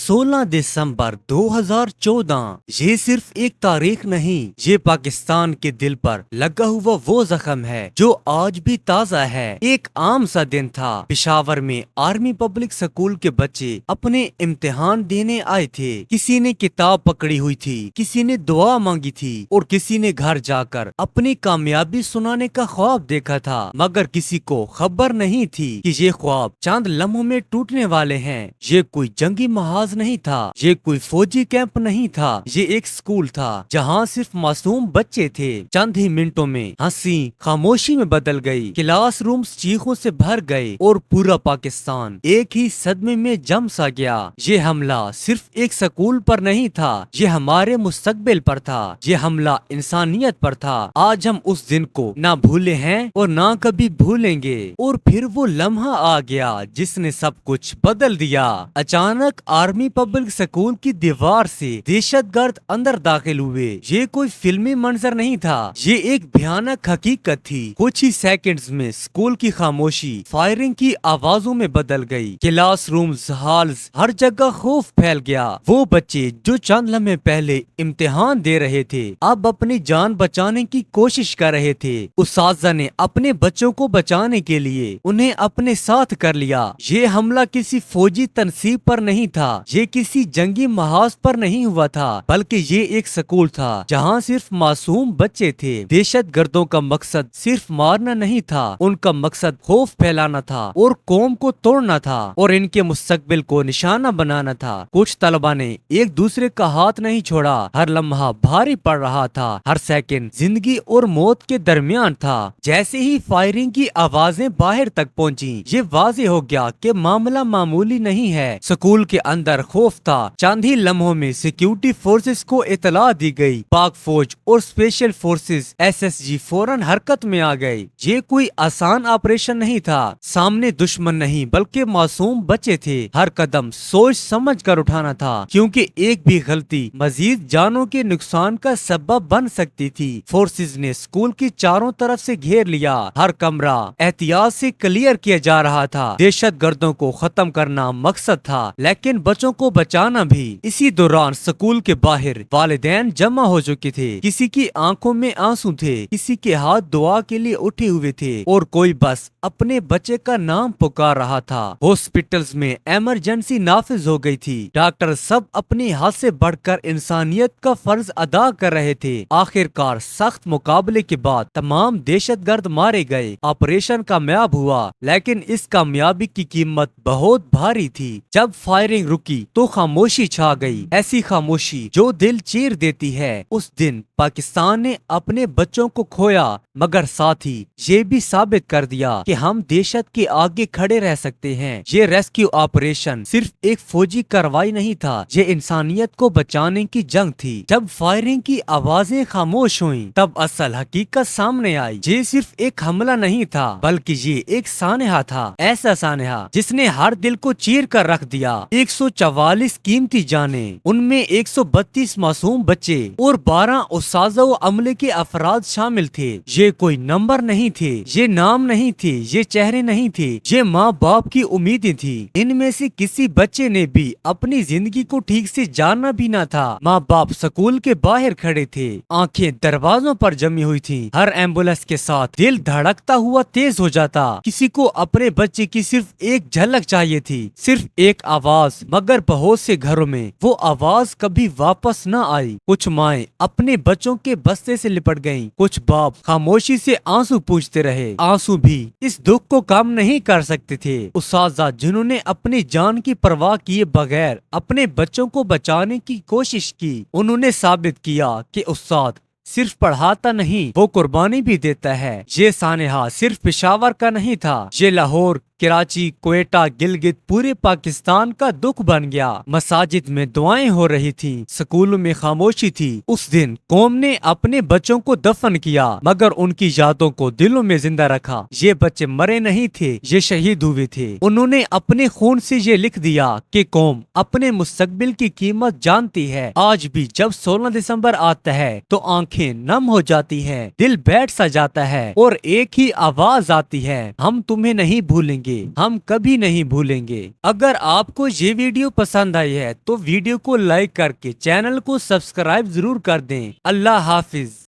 16 दिसंबर 2014 ये सिर्फ एक तारीख नहीं, ये पाकिस्तान के दिल पर लगा हुआ वो जख्म है जो आज भी ताज़ा है। एक आम सा दिन था। पेशावर में आर्मी पब्लिक स्कूल के बच्चे अपने इम्तिहान देने आए थे। किसी ने किताब पकड़ी हुई थी, किसी ने दुआ मांगी थी और किसी ने घर जाकर अपनी कामयाबी सुनाने का ख्वाब देखा था। मगर किसी को खबर नहीं थी कि ये ख्वाब चंद लम्हों में टूटने वाले हैं। ये कोई जंगी महाज नहीं था, ये कोई फौजी कैंप नहीं था, ये एक स्कूल था जहाँ सिर्फ मासूम बच्चे थे। चंद ही मिनटों में हंसी खामोशी में बदल गई, क्लास रूम्स चीखों से भर गए और पूरा पाकिस्तान एक ही सदमे में जम सा गया। ये हमला सिर्फ एक स्कूल पर नहीं था, ये हमारे मुस्तकबिल पर था, ये हमला इंसानियत पर था। आज हम उस दिन को ना भूले हैं और ना कभी भूलेंगे। और फिर वो लम्हा आ गया जिसने सब कुछ बदल दिया। अचानक आर्मी पब्लिक स्कूल की दीवार से दहशतगर्द अंदर दाखिल हुए। ये कोई फिल्मी मंजर नहीं था, ये एक भयानक हकीकत थी। कुछ ही सेकंड्स में स्कूल की खामोशी फायरिंग की आवाजों में बदल गई। क्लास रूम्स, हॉल्स, हर जगह खौफ फैल गया। वो बच्चे जो चंद लम्हे पहले इम्तिहान दे रहे थे अब अपनी जान बचाने की कोशिश कर रहे थे। उस्ताज़ा ने अपने बच्चों को बचाने के लिए उन्हें अपने साथ कर लिया। ये हमला किसी फौजी तनसीब पर नहीं था, ये किसी जंगी महाज पर नहीं हुआ था, बल्कि ये एक स्कूल था जहाँ सिर्फ मासूम बच्चे थे। दहशत गर्दों का मकसद सिर्फ मारना नहीं था, उनका मकसद खौफ फैलाना था और कौम को तोड़ना था और इनके मुस्तकबिल को निशाना बनाना था। कुछ तलबा ने एक दूसरे का हाथ नहीं छोड़ा। हर लम्हा भारी पड़ रहा था, हर सेकंड जिंदगी और मौत के दरमियान था। जैसे ही फायरिंग की आवाजें बाहर तक पहुंची, ये वाज़ेह हो गया कि मामला मामूली नहीं है। स्कूल के अंदर खौफ था। चंद ही लम्हों में सिक्योरिटी फोर्सेस को इतला दी गई। पाक फौज और स्पेशल फोर्सेस SSG फौरन हरकत में आ गए। ये कोई आसान ऑपरेशन नहीं था। सामने दुश्मन नहीं बल्कि मासूम बच्चे थे। हर कदम सोच समझ कर उठाना था, क्योंकि एक भी गलती मजीद जानों के नुकसान का सबब बन सकती थी। फोर्सेस ने स्कूल की चारों तरफ से घेर लिया। हर कमरा एहतियात से क्लियर किया जा रहा था। दहशत गर्दों को खत्म करना मकसद था, लेकिन बच्चों को बचाना भी। इसी दौरान स्कूल के बाहर वालिदैन जमा हो चुके थे। किसी की आंखों में आंसू थे, किसी के हाथ दुआ के लिए उठे हुए थे और कोई बस अपने बच्चे का नाम पुकार रहा था। हॉस्पिटल्स में इमरजेंसी नाफिज हो गई थी। डॉक्टर सब अपनी हाथ से बढ़कर इंसानियत का फर्ज अदा कर रहे थे। आखिरकार सख्त मुकाबले के बाद तमाम दहशतगर्द मारे गए। ऑपरेशन कामयाब हुआ, लेकिन इस कामयाबी की कीमत बहुत भारी थी। जब फायरिंग रुकी तो खामोशी छा गई, ऐसी खामोशी जो दिल चीर देती है। उस दिन पाकिस्तान ने अपने बच्चों को खोया, मगर साथ ही ये भी साबित कर दिया कि हम दहशत के आगे खड़े रह सकते हैं। ये रेस्क्यू ऑपरेशन सिर्फ एक फौजी कार्रवाई नहीं था, ये इंसानियत को बचाने की जंग थी। जब फायरिंग की आवाजें खामोश हुईं, तब असल हकीकत सामने आई। ये सिर्फ एक हमला नहीं था, बल्कि ये एक सानहा था, ऐसा सानहा जिसने हर दिल को चीर कर रख दिया। 144 कीमती जाने, उनमें 132 मासूम बच्चे और 12 उस्ताज़ा व अमले के अफराद शामिल थे। ये कोई नंबर नहीं थे, ये नाम नहीं थे, ये चेहरे नहीं थे, ये माँ बाप की उम्मीदें थी। इनमें से किसी बच्चे ने भी अपनी जिंदगी को ठीक से जानना भी ना था। माँ बाप स्कूल के बाहर खड़े थे, आंखें दरवाजों पर जमी हुई थी। हर एम्बुलेंस के साथ दिल धड़कता हुआ तेज हो जाता। किसी को अपने बच्चे की सिर्फ एक झलक चाहिए थी, सिर्फ एक आवाज। मगर बहुत से घरों में वो आवाज कभी वापस न आई। कुछ माएं अपने बच्चों के बस्ते से लिपट गईं, कुछ बाप खामोशी से आंसू पूछते रहे। आंसू भी इस दुख को कम नहीं कर सकते थे। उस्ताज़ा जिन्होंने अपनी जान की परवाह किए बगैर अपने बच्चों को बचाने की कोशिश की, उन्होंने साबित किया कि उस्ताद सिर्फ पढ़ाता नहीं, वो कुर्बानी भी देता है। ये सानहा सिर्फ पेशावर का नहीं था, ये लाहौर, कराची, क्वेटा, गिलगित, पूरे पाकिस्तान का दुख बन गया। मसाजिद में दुआएं हो रही थीं, स्कूलों में खामोशी थी। उस दिन कौम ने अपने बच्चों को दफन किया, मगर उनकी यादों को दिलों में जिंदा रखा। ये बच्चे मरे नहीं थे, ये शहीद हुए थे। उन्होंने अपने खून से ये लिख दिया कि कौम अपने मुस्तकबिल की कीमत जानती है। आज भी जब 16 दिसंबर आता है तो आंखें नम हो जाती हैं, दिल बैठ सा जाता है और एक ही आवाज आती है, हम तुम्हें नहीं भूलेंगे। گے، ہم کبھی نہیں بھولیں گے۔ اگر آپ کو یہ ویڈیو پسند آئی ہے تو ویڈیو کو لائک کر کے چینل کو سبسکرائب ضرور کر دیں۔ اللہ حافظ۔